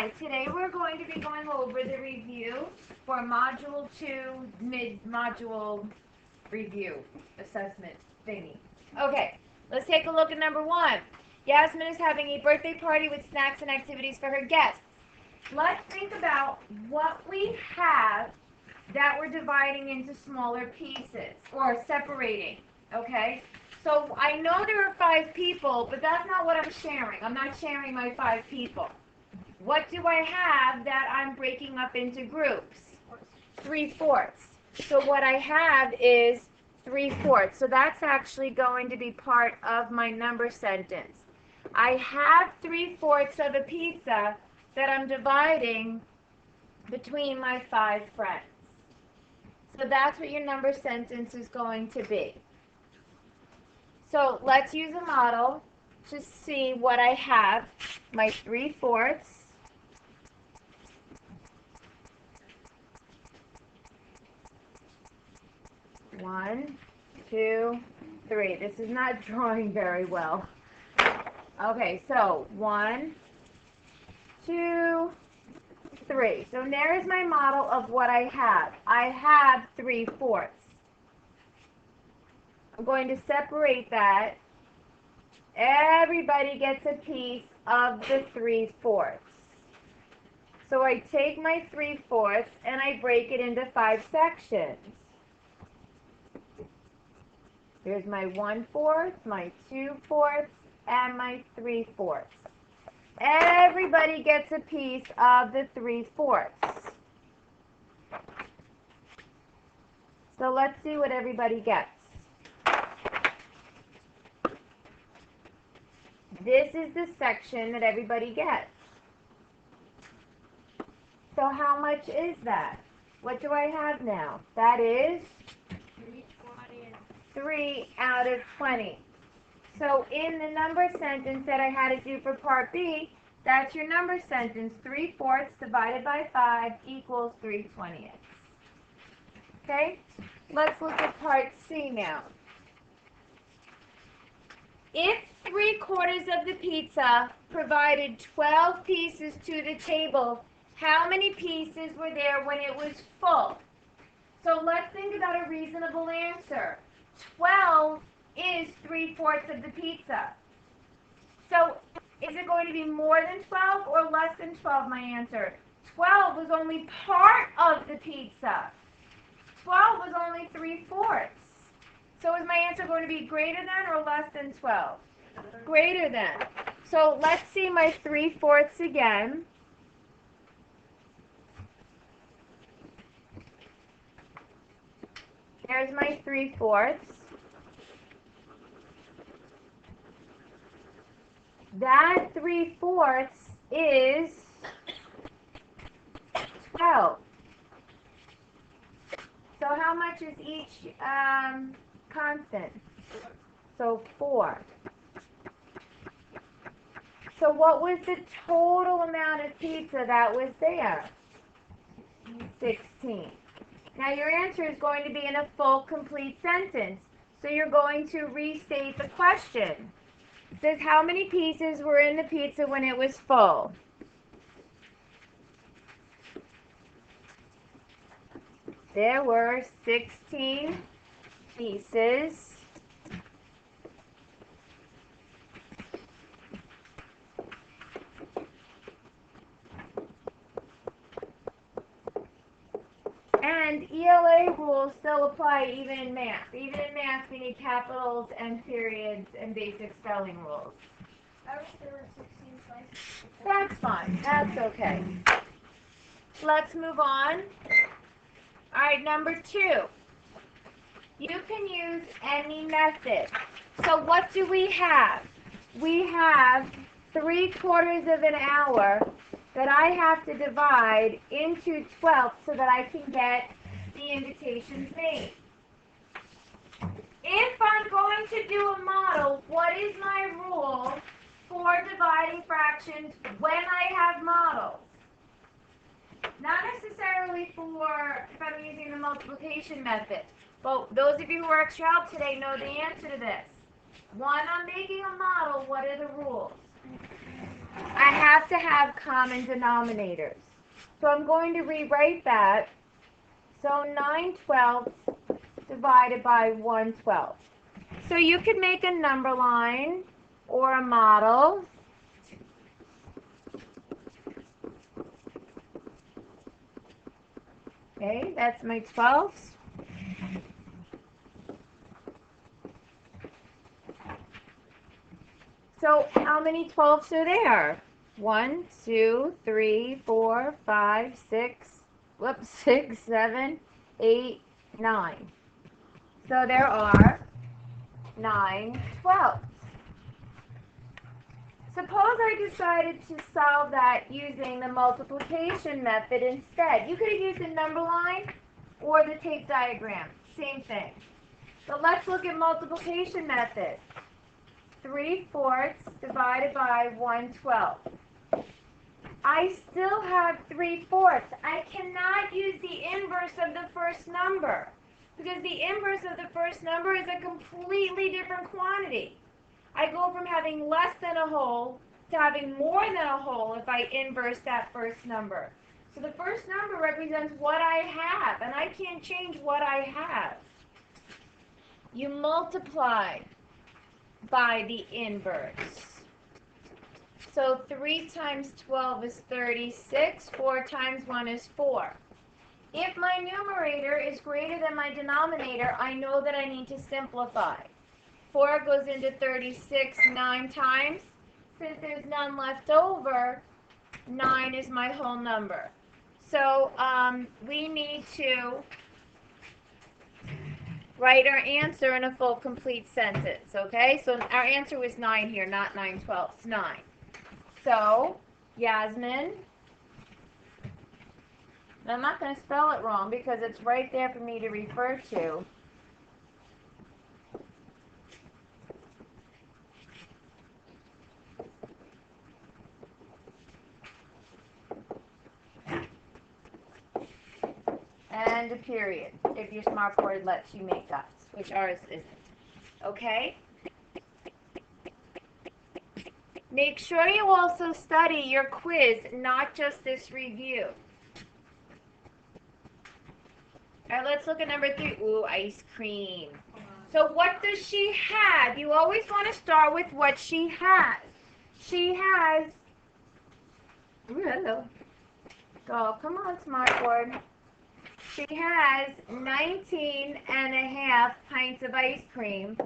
Hi, today we're going to be going over the review for Module 2 mid-module review assessment thingy. Okay, let's take a look at number 1. Yasmin is having a birthday party with snacks and activities for her guests. Let's think about what we have that we're dividing into smaller pieces or separating, okay? So I know there are 5 people, but that's not what I'm sharing. I'm not sharing my 5 people. What do I have that I'm breaking up into groups? 3/4. So what I have is 3/4. So that's actually going to be part of my number sentence. I have 3/4 of a pizza that I'm dividing between my 5 friends. So that's what your number sentence is going to be. So let's use a model to see what I have. My 3/4. 1, 2, 3. This is not drawing very well. Okay, so 1, 2, 3. So there's my model of what I have. I have 3/4. I'm going to separate that. Everybody gets a piece of the 3/4. So I take my 3/4 and I break it into 5 sections. Here's my 1/4, my 2/4, and my 3/4. Everybody gets a piece of the 3/4. So let's see what everybody gets. This is the section that everybody gets. So how much is that? What do I have now? That is 3 out of 20. So in the number sentence that I had to do for part B, that's your number sentence. 3/4 divided by 5 equals 3/20. Okay? Let's look at part C now. If 3/4 of the pizza provided 12 pieces to the table, how many pieces were there when it was full? So let's think about a reasonable answer. 12 is 3/4 of the pizza. So is it going to be more than 12 or less than 12, my answer? 12 was only part of the pizza. 12 was only 3/4. So is my answer going to be greater than or less than 12? Greater than. So let's see my 3/4 again. There's my 3/4. That 3/4 is 12. So how much is each constant? So 4. So what was the total amount of pizza that was there? 16. Now your answer is going to be in a full, complete sentence. So you're going to restate the question. It says how many pieces were in the pizza when it was full? There were 16 pieces. And ELA rules still apply even in math. Even in math, we need capitals and periods and basic spelling rules. I wish there were 16 slices. That's fine. That's okay. Let's move on. All right, number 2. You can use any method. So what do we have? We have 3/4 of an hour that I have to divide into 12 so that I can get the invitations made. If I'm going to do a model, what is my rule for dividing fractions when I have models? Not necessarily for if I'm using the multiplication method, but those of you who are extra help today know the answer to this. When I'm making a model, what are the rules? I have to have common denominators. So I'm going to rewrite that. So 9/12 divided by 1/12. So you could make a number line or a model. Okay, that's my 12ths. So how many 12ths are there? 1, 2, 3, 4, 5, 6, 6, 7, 8, 9. So there are 9 12ths. Suppose I decided to solve that using the multiplication method instead. You could have used the number line or the tape diagram. Same thing. So let's look at multiplication method. 3/4 divided by 1/12. I still have 3/4. I cannot use the inverse of the first number because the inverse of the first number is a completely different quantity. I go from having less than a whole to having more than a whole if I inverse that first number. So the first number represents what I have, and I can't change what I have. You multiply by the inverse. So 3 times 12 is 36. 4 times 1 is 4. If my numerator is greater than my denominator, I know that I need to simplify. 4 goes into 36 9 times. Since there's none left over, 9 is my whole number. So we need to write our answer in a full, complete sentence, okay? So our answer was 9 here, not 9/12, 9. So, Yasmin, I'm not going to spell it wrong because it's right there for me to refer to. And a period, if your smartboard lets you make dots, which ours isn't. Okay? Make sure you also study your quiz, not just this review. All right, let's look at number 3. Ooh, ice cream. So what does she have? You always want to start with what she has. She has, oh, come on, smartboard. She has 19 and a half pints of ice cream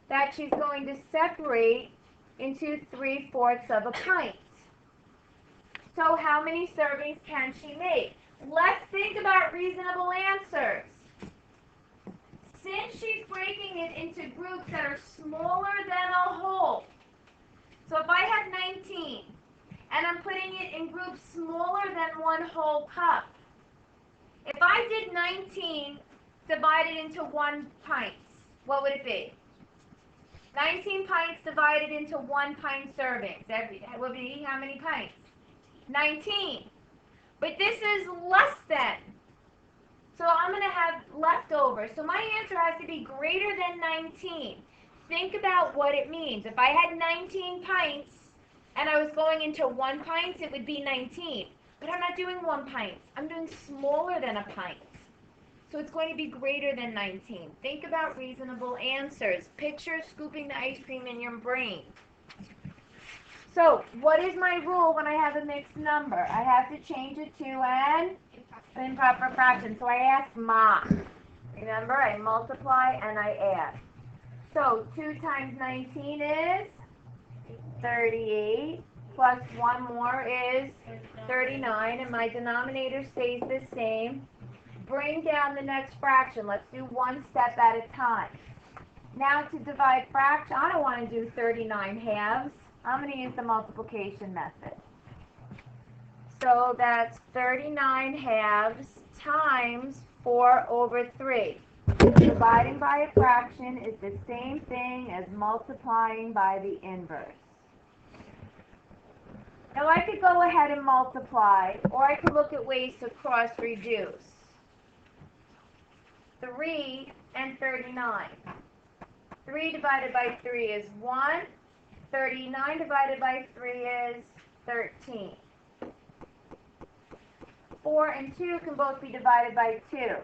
that she's going to separate into 3/4 of a pint. So how many servings can she make? Let's think about reasonable answers. Since she's breaking it into groups that are smaller than a whole, so if I have 19 and I'm putting it in groups smaller than 1 whole cup, if I did 19 divided into 1 pints, what would it be? 19 pints divided into 1 pint servings. That would be how many pints? 19. But this is less than. So I'm going to have leftovers. So my answer has to be greater than 19. Think about what it means. If I had 19 pints and I was going into 1 pint, it would be 19. But I'm not doing 1 pint. I'm doing smaller than a pint. So it's going to be greater than 19. Think about reasonable answers. Picture scooping the ice cream in your brain. So what is my rule when I have a mixed number? I have to change it to an improper fraction. So I ask Ma. Remember, I multiply and I add. So 2 times 19 is 38. Plus 1 more is 39. And my denominator stays the same. Bring down the next fraction. Let's do 1 step at a time. Now to divide fraction, I don't want to do 39 halves. I'm going to use the multiplication method. So that's 39 halves times 4/3. Dividing by a fraction is the same thing as multiplying by the inverse. Now I could go ahead and multiply, or I could look at ways to cross-reduce. 3 and 39. 3 divided by 3 is 1. 39 divided by 3 is 13. 4 and 2 can both be divided by 2.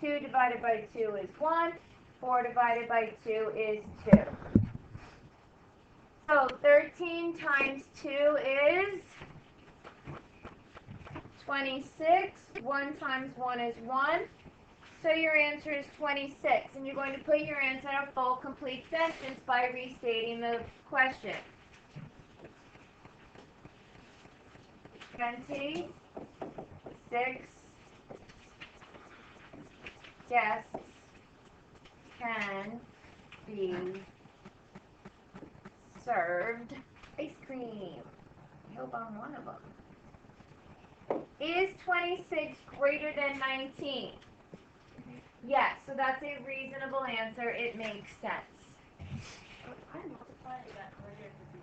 2 divided by 2 is 1. 4 divided by 2 is 2. So 13 times 2 is 26. 1 times 1 is 1. So your answer is 26. And you're going to put your answer in a full, complete sentence by restating the question. 26 guests can be served ice cream. I hope I'm one of them. Is 26 greater than 19? Yes, so that's a reasonable answer. It makes sense. I multiplied that earlier to be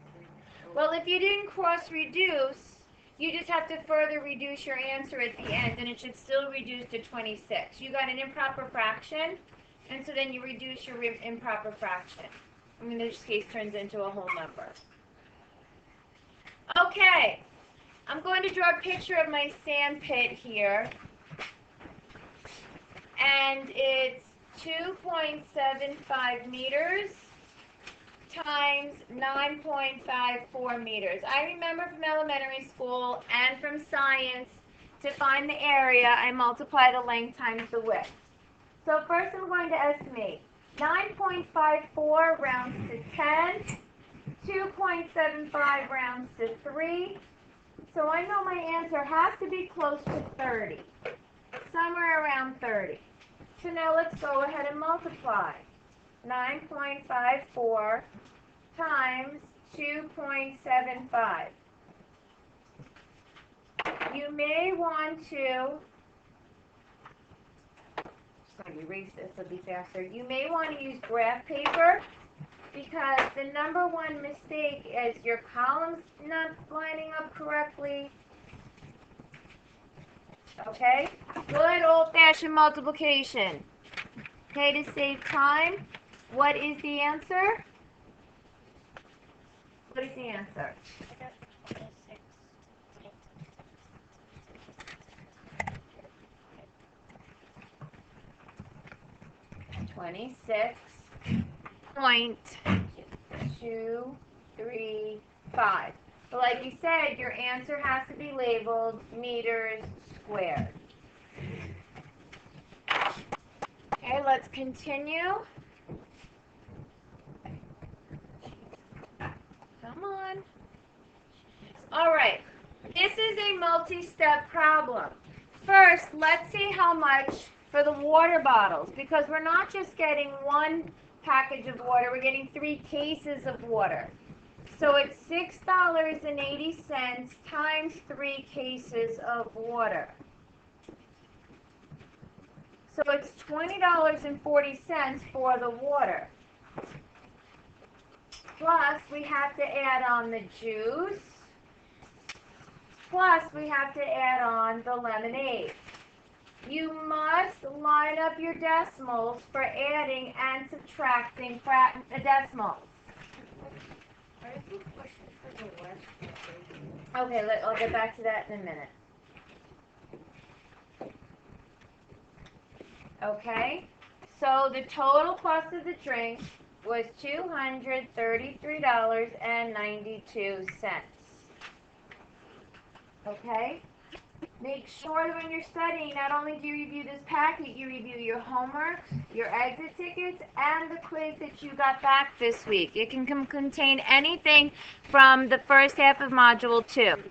3. Well, if you didn't cross-reduce, you just have to further reduce your answer at the end, and it should still reduce to 26. You got an improper fraction, and so then you reduce your improper fraction. In this case, turns into a whole number. Okay, I'm going to draw a picture of my sand pit here, and it's 2.75 meters times 9.54 meters. I remember from elementary school and from science, to find the area, I multiply the length times the width. So first I'm going to estimate 9.54 rounds to 10, 2.75 rounds to 3. So I know my answer has to be close to 30, somewhere around 30. So now let's go ahead and multiply. 9.54 times 2.75. You may want to, just going to erase this, it'll be faster. You may want to use graph paper because the number one mistake is your columns not lining up correctly. Okay? Good old-fashioned multiplication. Okay, to save time, what is the answer? What is the answer? 26.235. But like you said, your answer has to be labeled meters squared. Okay, let's continue. Come on. All right. This is a multi-step problem. First, let's see how much for the water bottles, because we're not just getting one package of water, we're getting 3 cases of water. So it's $6.80 times 3 cases of water. So it's $20.40 for the water. Plus, we have to add on the juice. Plus, we have to add on the lemonade. You must line up your decimals for adding and subtracting the decimals. Okay, I'll get back to that in a minute. Okay, so the total cost of the drink was $233.92. Okay? Make sure that when you're studying, not only do you review this packet, you review your homework, your exit tickets, and the quiz that you got back this week. It can contain anything from the first half of Module 2.